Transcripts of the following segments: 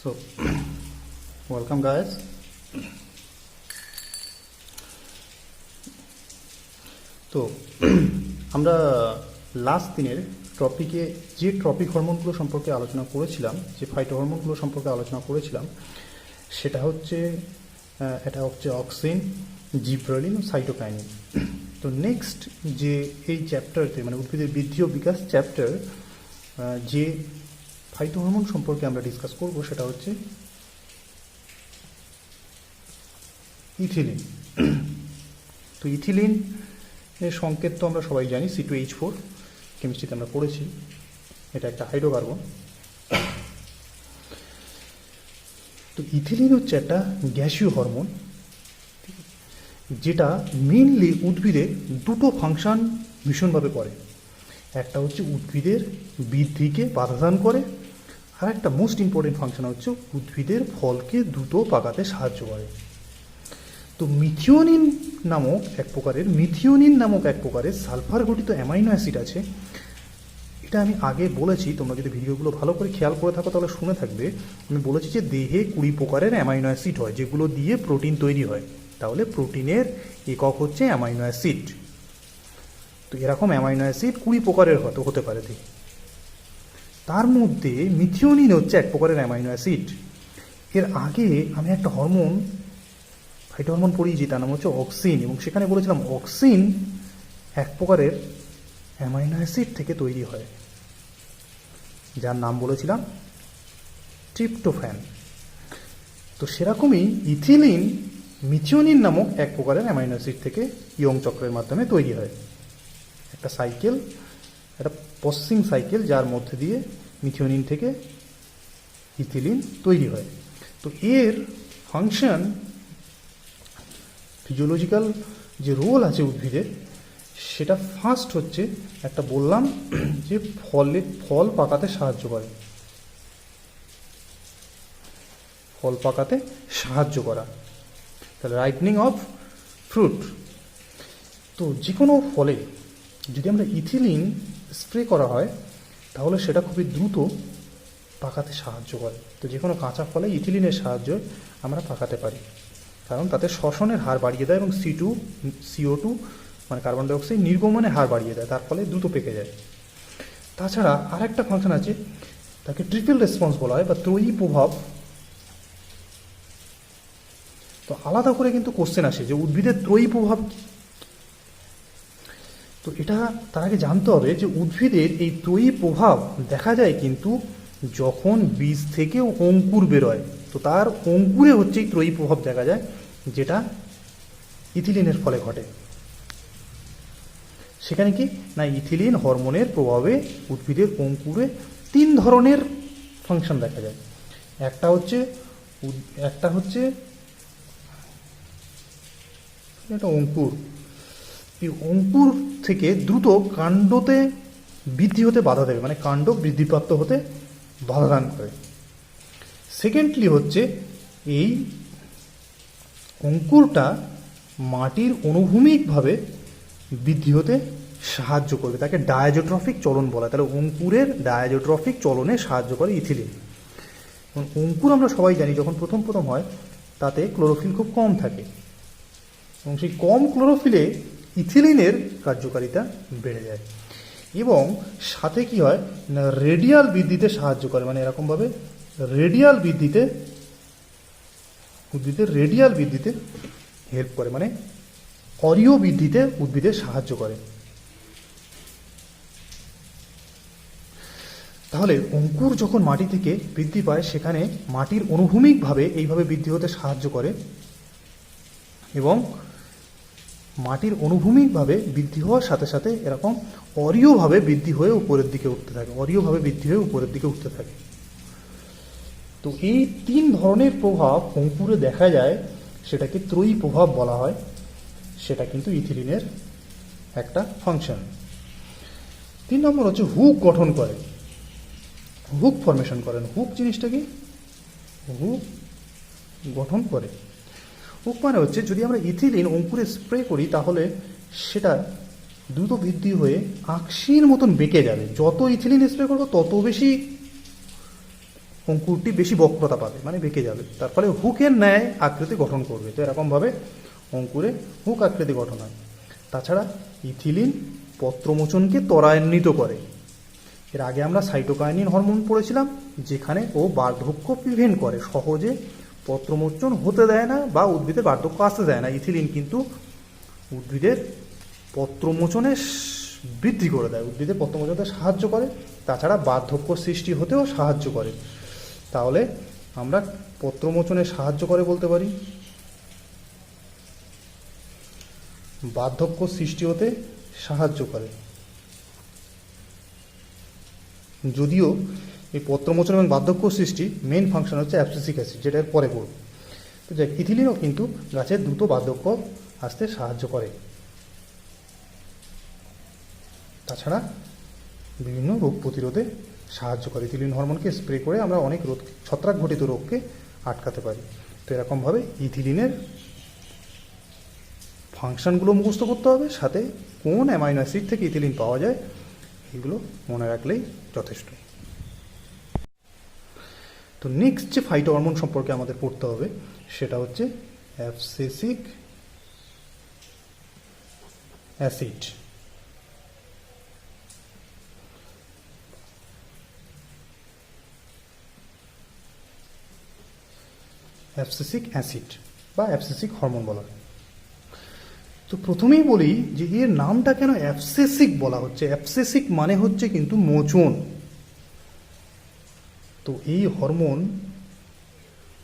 So, welcome guys. তো আমরা last দিনের টপিকে যে ট্রপিক হরমোনগুলো সম্পর্কে আলোচনা করেছিলাম, যে ফাইটো হরমোনগুলো সম্পর্কে আলোচনা করেছিলাম, সেটা হচ্ছে অক্সিন, জিব্রেলিন ও সাইটোকাইনিন। তো নেক্সট যে এই চ্যাপ্টারতে মানে উদ্ভিদের বৃদ্ধি ও বিকাশ চ্যাপ্টার যে ফাইটো হরমোন সম্পর্কে আমরা ডিসকাস করব সেটা হচ্ছে ইথিলিন। তো ইথিলিন এর সংকেত তো আমরা সবাই জানি, C2H4, কেমিস্ট্রিতে আমরা পড়েছি। এটা একটা হাইড্রোকার্বন। তো ইথিলিন হচ্ছে একটা গ্যাসীয় হরমোন, যেটা মেইনলি উদ্ভিদে দুটো ফাংশন ভীষণভাবে করে। একটা হচ্ছে উদ্ভিদের বৃদ্ধিকে বাধাদান করে, আর একটা মোস্ট ইম্পর্টেন্ট ফাংশন হচ্ছে উদ্ভিদের ফলকে দ্রুত পাকাতে সাহায্য করে। তো মিথিওনিন নামক এক প্রকারের সালফার গঠিত অ্যামাইনো অ্যাসিড আছে। এটা আমি আগে বলেছি, তোমরা যদি ভিডিওগুলো ভালো করে খেয়াল করে থাকো তাহলে শুনে থাকবে। আমি বলেছি যে দেহে 20 প্রকারের অ্যামাইনো অ্যাসিড হয়, যেগুলো দিয়ে প্রোটিন তৈরি হয়। তাহলে প্রোটিনের একক হচ্ছে অ্যামাইনো অ্যাসিড। তো এরকম অ্যামাইনো অ্যাসিড 20 প্রকারের হতে পারে। তার মধ্যে মিথিওনিন হচ্ছে এক প্রকারের অ্যামাইনো অ্যাসিড। এর আগে আমি একটা হরমোন, ফাইটো হরমোন পড়িয়েছি, তার নাম হচ্ছে অক্সিন, এবং সেখানে বলেছিলাম অক্সিন এক প্রকারের অ্যামাইনো অ্যাসিড থেকে তৈরি হয়, যার নাম বলেছিলাম ট্রিপ্টোফ্যান। তো সেরকমই ইথিলিন মিথিওনিন নামক এক প্রকারের অ্যামাইনো অ্যাসিড থেকে ইয়ং চক্রের মাধ্যমে তৈরি হয়। একটা সাইকেল, একটা প্রসেসিং সাইকেল, যার মধ্যে দিয়ে মিথিওনিন থেকে ইথিলিন তৈরি হয়। তো এর ফাংশন, ফিজিওলজিক্যাল যে রোল আছে উদ্ভিদের, সেটা ফার্স্ট হচ্ছে একটা বললাম যে ফল পাকাতে সাহায্য করে, ফল পাকাতে সাহায্য করা, তাহলে রাইপনিং অফ ফ্রুট। তো যে কোনো ফলে যদি আমরা ইথিলিন স্প্রে করা হয় তাহলে সেটা খুবই দ্রুত পাকাতে সাহায্য করে। তো যে কোনো কাঁচা ফলে ইথিলিনের সাহায্যে আমরা পাকাতে পারি, কারণ তাতে শ্বসনের হার বাড়িয়ে দেয় এবং CO2 মানে কার্বন ডাইঅক্সাইড নির্গমনের হার বাড়িয়ে দেয়, তার ফলে দ্রুত পেকে যায়। তাছাড়া আর একটা ফাংশন আছে, তাকে ট্রিপল রেসপন্স বলা হয় বা ত্রয়ী প্রভাব। তো আলাদা করে কিন্তু কোশ্চেন আসে যে উদ্ভিদের ত্রয়ী প্রভাব কি। তো এটা তার আগে জানতে হবে যে উদ্ভিদের এই ত্রয়ী প্রভাব দেখা যায় কিন্তু যখন বীজ থেকে অঙ্কুর বেরোয়। তো তার অঙ্কুরে হচ্ছে এই ত্রয়ী প্রভাব দেখা যায়, যেটা ইথিলিনের ফলে ঘটে। সেখানে কি না, ইথিলিন হরমোনের প্রভাবে উদ্ভিদের অঙ্কুরে 3 ধরনের ফাংশন দেখা যায়। একটা হচ্ছে এটা অঙ্কুর। এই অঙ্কুর থেকে দ্রুত কাণ্ডতে বৃদ্ধি হতে বাধা দেবে, মানে কাণ্ড বৃদ্ধিপ্রাপ্ত হতে বাধা দান করে। সেকেন্ডলি হচ্ছে এই অঙ্কুরটা মাটির অনুভূমিকভাবে বৃদ্ধি হতে সাহায্য করবে, তাকে ডায়াজোট্রফিক চলন বলা হয়। তাহলে অঙ্কুরের ডায়াজোট্রফিক চলনে সাহায্য করে ইথিলিন। এবং অঙ্কুর আমরা সবাই জানি যখন প্রথম হয় তাতে ক্লোরোফিল খুব কম থাকে, এবং সেই কম ক্লোরোফিলে ইথিলিনের কার্যকারিতা বেড়ে যায়। এবং সাথে কি হয় না, রেডিয়াল বৃদ্ধিতে সাহায্য করে, মানে এরকমভাবে উদ্ভিদের রেডিয়াল বৃদ্ধিতে হেল্প করে, মানে অরীয় বৃদ্ধিতে উদ্ভিদের সাহায্য করে। তাহলে অঙ্কুর যখন মাটি থেকে বৃদ্ধি পায় সেখানে মাটির অনুভূমিকভাবে এইভাবে বৃদ্ধি হতে সাহায্য করে, এবং মাটির অনুভূমিকভাবে বৃদ্ধি হওয়ার সাথে সাথে এরকম অরীয়ভাবে বৃদ্ধি হয়ে উপরের দিকে উঠতে থাকে। তো এই 3 ধরনের প্রভাব অঙ্কুরে দেখা যায়, সেটাকে ত্রয়ী প্রভাব বলা হয়। সেটা কিন্তু ইথিলিনের একটা ফাংশন। 3 নম্বর হচ্ছে হুক গঠন করে, হুক ফরমেশন করেন। হুক জিনিসটা কি? হুক গঠন করে। হুক মানে হচ্ছে যদি আমরা ইথিলিন অঙ্কুরে স্প্রে করি তাহলে সেটা দ্রুত বৃদ্ধি হয়ে আঁকশির মতন বেঁকে যাবে। যত ইথিলিন স্প্রে করবো তত বেশি অঙ্কুরটি বেশি বক্রতা পাবে, মানে বেঁকে যাবে, তার ফলে হুকের ন্যায় আকৃতি গঠন করবে। তো এরকমভাবে অঙ্কুরে হুক আকৃতি গঠন হয়। তাছাড়া ইথিলিন পত্রমোচনকে ত্বরান্বিত করে। এর আগে আমরা সাইটোকাইনিন হরমোন পড়েছিলাম, যেখানে ও বার্ধক্য প্রিভেন্ট করে, সহজে পত্রমোচন হতে দেয় না বা উদ্ভিদের বার্ধক্য আসতে দেয় না। ইথিলিন কিন্তু উদ্ভিদের পত্রমোচনে বৃদ্ধি করে দেয়, উদ্ভিদের পত্রমোচনে সাহায্য করে, তাছাড়া বার্ধক্য সৃষ্টি হতেও সাহায্য করে। তাহলে আমরা পত্রমোচনে সাহায্য করে বলতে পারি, বার্ধক্য সৃষ্টি হতে সাহায্য করে। যদিও এই পত্রমোচন এবং বার্ধক্য সৃষ্টি মেন ফাংশন হচ্ছে অ্যাবসিসিক অ্যাসিড, যেটা এর পরে পড়ব। তো যাই, ইথিলিনও কিন্তু গাছের দ্রুত বার্ধক্য আসতে সাহায্য করে। তাছাড়া বিভিন্ন রোগ প্রতিরোধে সাহায্য করে। ইথিলিন হরমোনকে স্প্রে করে আমরা অনেক রোগ, ছত্রাক ঘটিত রোগকে আটকাতে পারি। তো এরকমভাবে ইথিলিনের ফাংশনগুলো মুখস্থ করতে হবে, সাথে কোন অ্যামাইনো অ্যাসিড থেকে ইথিলিন পাওয়া যায় এগুলো মনে রাখলেই যথেষ্ট। তো নেক্সট যে ফাইটো হরমোন সম্পর্কে আমাদের পড়তে হবে সেটা হচ্ছে অ্যাবসিসিক অ্যাসিড। অ্যাবসিসিক অ্যাসিড বা অ্যাবসিসিক হরমোন বলা হয়। তো প্রথমেই বলি যে এর নামটা কেন অ্যাবসেসিক বলা হচ্ছে। অ্যাবসেসিক মানে হচ্ছে কিন্তু মোচন। তো এই হরমোন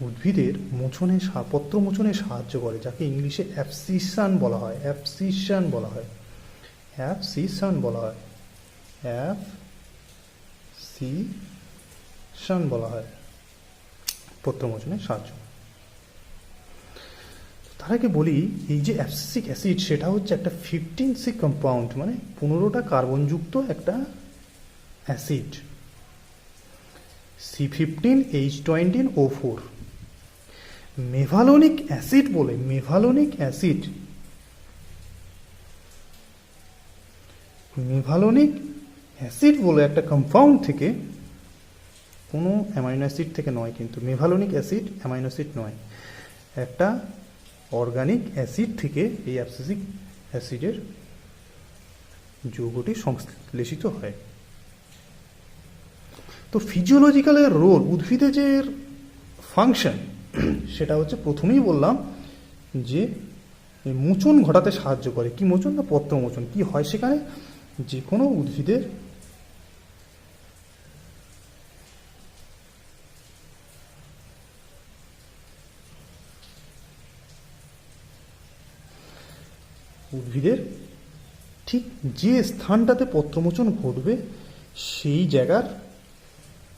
উদ্ভিদের মোচনে, পত্র মোচনে সাহায্য করে, যাকে ইংলিশে অ্যাবসিশন বলা হয়। অ্যাবসিশন বলা হয়, অ্যাবসিশন বলা হয়, অ্যাবসিশন বলা হয়, পত্র মোচনে সাহায্য। তার আগে বলি, এই যে অ্যাবসিসিক অ্যাসিড সেটা হচ্ছে একটা 15C কম্পাউন্ড, মানে 15টা কার্বনযুক্ত একটা অ্যাসিড, C15H20O4। মেভালোনিক অ্যাসিড বলে, মেভালোনিক অ্যাসিড, মেভালোনিক অ্যাসিড বলে একটা কম্পাউন্ড থেকে, কোনো অ্যামাইনো অ্যাসিড থেকে নয় কিন্তু, মেভালোনিক অ্যাসিড অ্যামাইনো অ্যাসিড নয়, একটা অর্গানিক অ্যাসিড থেকে এই অ্যাবসিসিক অ্যাসিডের যৌগটি সংশ্লেষিত হয়। তো ফিজিওলজিক্যালের রোল, উদ্ভিদে যে ফাংশন সেটা হচ্ছে প্রথমেই বললাম যে মোচন ঘটাতে সাহায্য করে। কি মোচন? না পত্র মোচন। কি হয় সেখানে? যে কোনো উদ্ভিদের ঠিক যে স্থানটাতে পত্রমোচন ঘটবে সেই জায়গার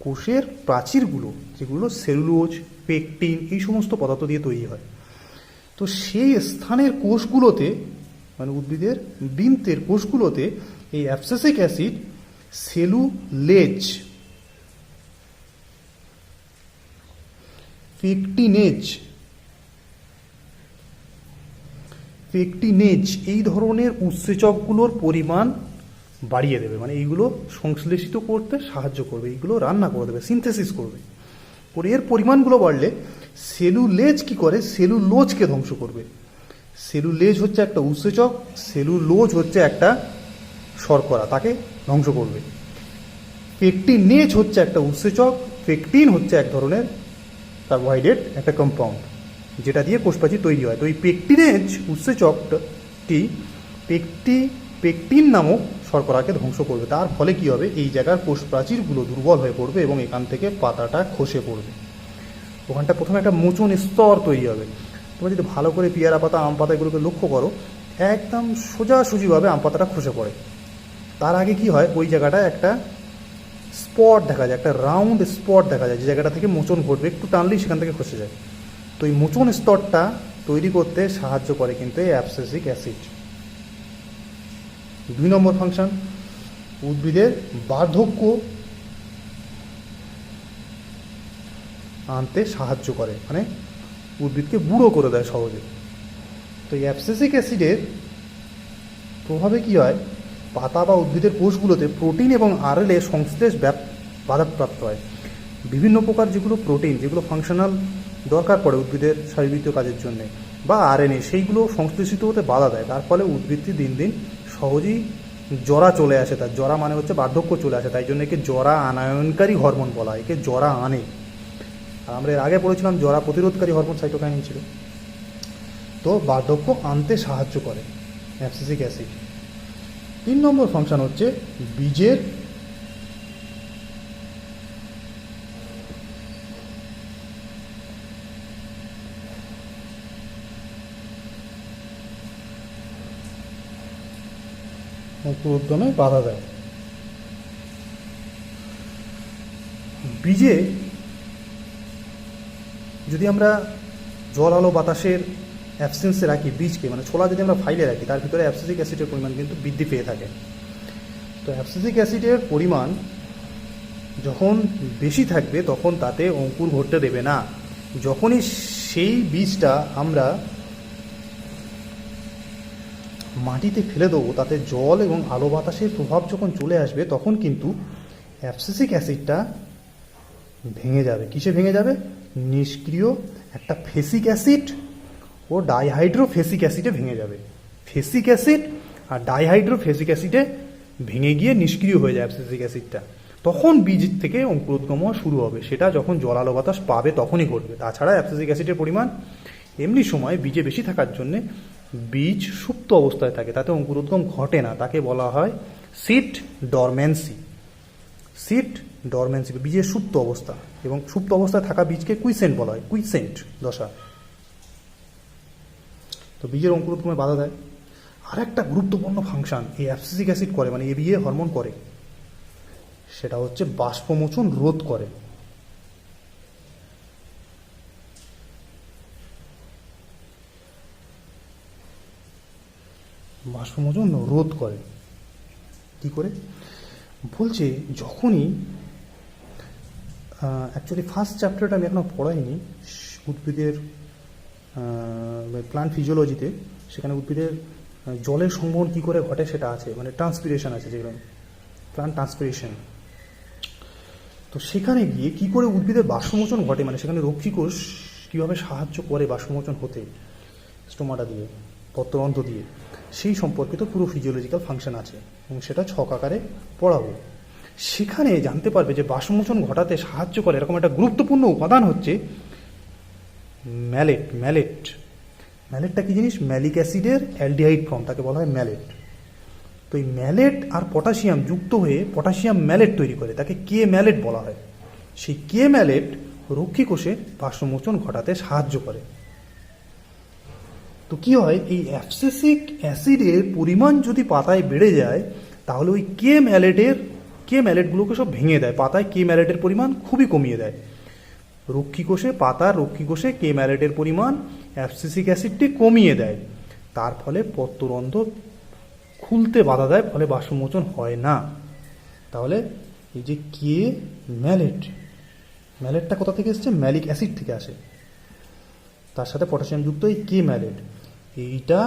কোষের প্রাচীরগুলো, যেগুলো সেলুলোজ, পেকটিন এই সমস্ত পদার্থ দিয়ে তৈরি হয়, তো সেই স্থানের কোষগুলোতে, মানে উদ্ভিদের বৃন্তের কোষগুলোতে এই অ্যাবসিসিক অ্যাসিড সেলুলেজ, পেকটিনেজ এই ধরনের উৎসেচকগুলোর পরিমাণ বাড়িয়ে দেবে, মানে এইগুলো সংশ্লেষিত করতে সাহায্য করবে, এইগুলো রান্না করে দেবে, সিনথেসিস করবে। এর পরিমাণগুলো বাড়লে সেলুলেজ কি করে? সেলুলোজকে ধ্বংস করবে। সেলুলেজ হচ্ছে একটা উৎসেচক, সেলুলোজ হচ্ছে একটা শর্করা, তাকে ধ্বংস করবে। পেকটিনেজ হচ্ছে একটা উৎসেচক, পেকটিন হচ্ছে এক ধরনের কার্বোহাইড্রেট, একটা কম্পাউন্ড যেটা দিয়ে কোষপ্রাচীর তৈরি হয়। তো এই পেকটিনেজ উৎসেচকটি পেকটিন নামক শর্করাকে ধ্বংস করবে। তার ফলে কি হবে? এই জায়গার কোষপ্রাচীরগুলো দুর্বল হয়ে পড়বে এবং এখান থেকে পাতাটা খসে পড়বে। ওখানটা প্রথমে একটা মোচন স্তর তৈরি হবে। তোমরা যদি ভালো করে পেয়ারা পাতা, আম পাতা এগুলোকে লক্ষ্য করো, একদম সোজাসুজিভাবে আম পাতাটা খসে পড়ে। তার আগে কি হয়? ওই জায়গাটায় একটা স্পট দেখা যায়, একটা রাউন্ড স্পট দেখা যায়, যে জায়গাটা থেকে মোচন ঘটবে, একটু টানলেই সেখান থেকে খসে যায়। তো এই মোচন স্তরটা তৈরি করতে সাহায্য করে কিন্তু এই অ্যাবসিসিক অ্যাসিড। 2 নম্বর ফাংশন, উদ্ভিদের বার্ধক্য আনতে সাহায্য করে, মানে উদ্ভিদকে বুড়ো করে দেয় সহজে। তো এই অ্যাবসিসিক অ্যাসিডের প্রভাবে কি হয়? পাতা বা উদ্ভিদের কোষগুলোতে প্রোটিন এবং আরএলএ সংশ্লেষ বাধাপ্রাপ্ত হয়। বিভিন্ন প্রকার যেগুলো প্রোটিন, যেগুলো ফাংশনাল দরকার পড়ে উদ্ভিদের শারীরবৃত্তীয় কাজের জন্য, বা আরএনএ, সেইগুলো সংশ্লেষিত হতে বাধা দেয়। তার ফলে উদ্ভিদটি দিন দিন সহজেই জরা চলে আসে। তার জরা মানে হচ্ছে বার্ধক্য চলে আসে, তাই জন্য একে জরা আনয়নকারী হরমোন বলা হয়, একে জরা আনে। আর আমরা এর আগে পড়েছিলাম জরা প্রতিরোধকারী হরমোন সাইটোকাইনিন ছিল। তো বার্ধক্য আনতে সাহায্য করে অ্যাবসিসিক অ্যাসিড। 3 নম্বর ফাংশন হচ্ছে বীজের অঙ্কুরোদ্গমে বাধা দেয়। বীজে যদি আমরা জল আলো বাতাসের অ্যাবসেন্সে রাখি বীজকে, মানে ছোলা যদি আমরা ফাইলে রাখি, তার ভিতরে অ্যাবসিসিক অ্যাসিডের পরিমাণ কিন্তু বৃদ্ধি পেয়ে থাকে। তো অ্যাবসিসিক অ্যাসিডের পরিমাণ যখন বেশি থাকবে তখন তাতে অঙ্কুর ঘটতে দেবে না। যখনই সেই বীজটা আমরা মাটিতে ফেলে দেবো, তাতে জল এবং আলো বাতাসের প্রভাব যখন চলে আসবে, তখন কিন্তু অ্যাবসিসিক অ্যাসিডটা ভেঙে যাবে। কিসে ভেঙে যাবে? নিষ্ক্রিয় একটা ফেসিক অ্যাসিড ও ডাইহাইড্রোফেসিক অ্যাসিডে ভেঙে যাবে। ফেসিক অ্যাসিড আর ডাইহাইড্রোফেসিক অ্যাসিডে ভেঙে গিয়ে নিষ্ক্রিয় হয়ে যায় অ্যাবসিসিক অ্যাসিডটা। তখন বীজ থেকে অঙ্কুরোদ্গম হওয়া শুরু হবে। সেটা যখন জল আলো বাতাস পাবে তখনই ঘটবে। তাছাড়া অ্যাবসিসিক অ্যাসিডের পরিমাণ এমনি সময় বীজে বেশি থাকার জন্যে বীজ সুপ্ত অবস্থায় থাকে, তাতে অঙ্কুরোদ্গম ঘটে না। তাকে বলা হয় সিড ডরমেন্সি। সিড ডরমেন্সি বীজের সুপ্ত অবস্থা, এবং সুপ্ত অবস্থায় থাকা বীজকে কুইসেন্ট বলা হয়, কুইসেন্ট দশা। তো বীজের অঙ্কুরোদ্গমে বাধা দেয়। আর একটা গুরুত্বপূর্ণ ফাংশন এই অ্যাবসিসিক অ্যাসিড করে, মানে এবিএ হরমোন করে, সেটা হচ্ছে বাষ্পমোচন রোধ করে। বাষ্পমোচন রোধ করে কি করে? বলছে যখনই অ্যাকচুয়ালি ফার্স্ট চ্যাপ্টারটা আমি এখনো পড়াইনি উদ্ভিদের প্লান্ট ফিজিওলজিতে, সেখানে উদ্ভিদের জলের সংবহন কী করে ঘটে সেটা আছে, মানে ট্রান্সপিরেশন আছে, যেগুলো প্লান্ট ট্রান্সপিরেশন। তো সেখানে গিয়ে কী করে উদ্ভিদের বাষ্পমোচন ঘটে, মানে সেখানে রক্ষীকোষ কীভাবে সাহায্য করে বাষ্পমোচন হতে, স্টোমাটা দিয়ে, পত্ররন্ধ্র দিয়ে, সেই সম্পর্কিত পুরো ফিজিওলজিক্যাল ফাংশন আছে, এবং সেটা ছক আকারে পড়াবো। সেখানে জানতে পারবে যে বাষ্পমোচন ঘটাতে সাহায্য করে এরকম একটা গুরুত্বপূর্ণ উপাদান হচ্ছে ম্যালেট। ম্যালেটটা কি জিনিস? ম্যালিক অ্যাসিডের অ্যালডিহাইড ফর্ম, তাকে বলা হয় ম্যালেট। তো এই ম্যালেট আর পটাশিয়াম যুক্ত হয়ে পটাশিয়াম ম্যালেট তৈরি করে, তাকে কে ম্যালেট বলা হয়। সেই কে ম্যালেট রক্ষীকোষে বাষ্পমোচন ঘটাতে সাহায্য করে। তো কি হয়, এই অ্যাবসিসিক অ্যাসিডের পরিমাণ যদি পাতায় বেড়ে যায়, তাহলে ওই কে ম্যালেটগুলোকে সব ভেঙে দেয়। পাতায় কে ম্যালেটের পরিমাণ খুবই কমিয়ে দেয়। পাতার রক্ষীকোষে কে ম্যালেটের পরিমাণ অ্যাবসিসিক অ্যাসিডটি কমিয়ে দেয়। তার ফলে পত্ররন্ধ্র খুলতে বাধা দেয়, ফলে বাষ্পমোচন হয় না। তাহলে এই যে কে ম্যালেটটা কোথা থেকে এসছে? ম্যালিক অ্যাসিড থেকে আসে, তার সাথে পটাশিয়াম যুক্ত এই কে ম্যালেট, এইটা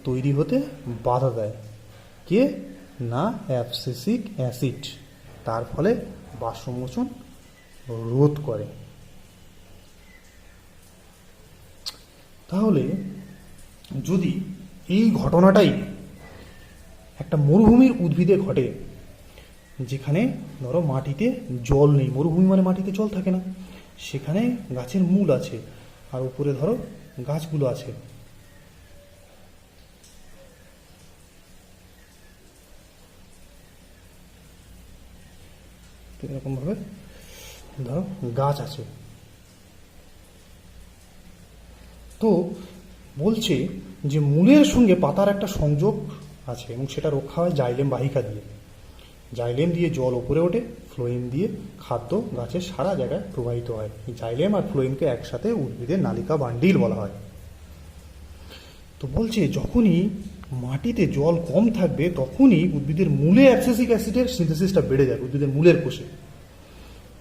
তৈরি হতে বাধা দেয় কে না অ্যাবসিসিক অ্যাসিড। তার ফলে বাষ্পমোচন রোধ করে। তাহলে যদি এই ঘটনাটাই একটা মরুভূমির উদ্ভিদে ঘটে, যেখানে ধরো মাটিতে জল নেই, মরুভূমি মানে মাটিতে জল থাকে না, সেখানে গাছের মূল আছে আর উপরে ধরো গাছগুলো আছে, এরকম ভাবে ধরো গাছ আছে। তো বলছে যে মূলের সঙ্গে পাতার একটা সংযোগ আছে, এবং সেটা রক্ষা হয় জাইলেম বাহিকা দিয়ে। জাইলেম দিয়ে জল ওপরে ওঠে, ফ্লোয়েম দিয়ে খাদ্য গাছের সারা জায়গায় প্রবাহিত হয়। জাইলেম আর ফ্লোয়েমকে একসাথে উদ্ভিদের নালিকা বান্ডিল বলা হয়। তো বলছে যখনই মাটিতে জল কম থাকবে, তখনই উদ্ভিদের মূলে অ্যাবসিসিক অ্যাসিডের সিনথেসিসটা বেড়ে যাবে উদ্ভিদের মূলের কোষে।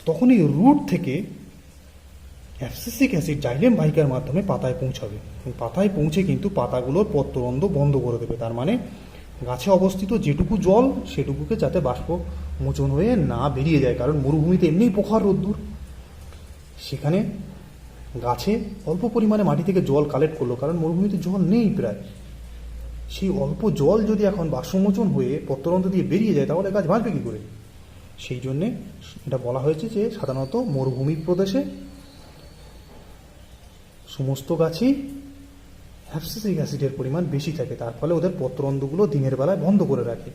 তখনই রুট থেকে অ্যাবসিসিক অ্যাসিড জাইলেম বাহিকার মাধ্যমে পাতায় পৌঁছাবে, এবং পাতায় পৌঁছে কিন্তু পাতাগুলোর পত্ররন্ধ্র বন্ধ করে দেবে। তার মানে গাছে অবস্থিত যেটুকু জল সেটুকুকে যাতে বাষ্প মোচন হয়ে না বেরিয়ে যায়, কারণ মরুভূমিতে এমনিই প্রখর রোদ্দুর, সেখানে গাছে অল্প পরিমাণে মাটি থেকে জল কালেক্ট করলো, কারণ মরুভূমিতে জল নেই প্রায়। সেই অল্প জল যদি এখন বাষ্পমোচন হয়ে পত্ররন্ধ্র দিয়ে বেরিয়ে যায়, তাহলে গাছ বাঁচবে কী করে? সেই জন্যে এটা বলা হয়েছে যে সাধারণত মরুভূমি প্রদেশে সমস্ত গাছই অ্যাবসিসিক অ্যাসিডের পরিমাণ বেশি থাকে, তার ফলে ওদের পত্ররন্ধ্রগুলো দিনের বেলায় বন্ধ করে রাখে,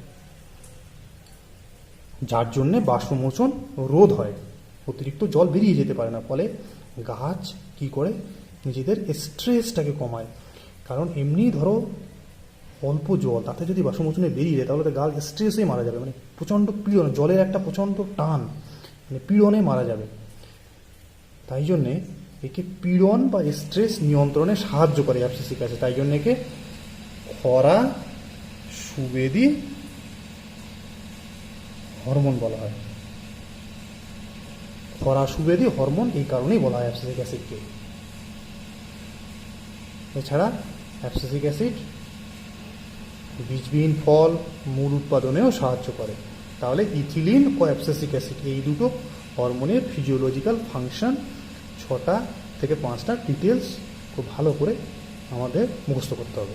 যার জন্যে বাষ্পমোচন রোধ হয়, অতিরিক্ত জল বেরিয়ে যেতে পারে না। ফলে গাছ কি করে নিজেদের স্ট্রেসটাকে কমায়, কারণ এমনি ধরো অল্প জল, তাতে যদি বাষ্পমোচনে বেরিয়ে যায় তাহলে তো গাছ স্ট্রেসে মারা যাবে, মানে প্রচণ্ড পীড়ন, জলের একটা প্রচণ্ড টান, মানে পীড়নে মারা যাবে। তাই জন্যে একে পীড়ন বা স্ট্রেস নিয়ন্ত্রণে সাহায্য করে অ্যাবসিসিক অ্যাসিড, তাই জন্য একে খরা সুবেদী হরমোন বলা হয়। খরা সুবেদী হরমোন এই কারণেই বলা হয় অ্যাবসিসিক অ্যাসিডকে। এছাড়া অ্যাবসিসিক অ্যাসিড বীজবিহীন ফল মূল উৎপাদনেও সাহায্য করে। তাহলে ইথিলিন ও অ্যাবসিসিক অ্যাসিড এই দুটো হরমোনের ফিজিওলজিক্যাল ফাংশন 6টা থেকে 5টা ডিটেলস খুব ভালো করে আমাদের মুখস্থ করতে হবে।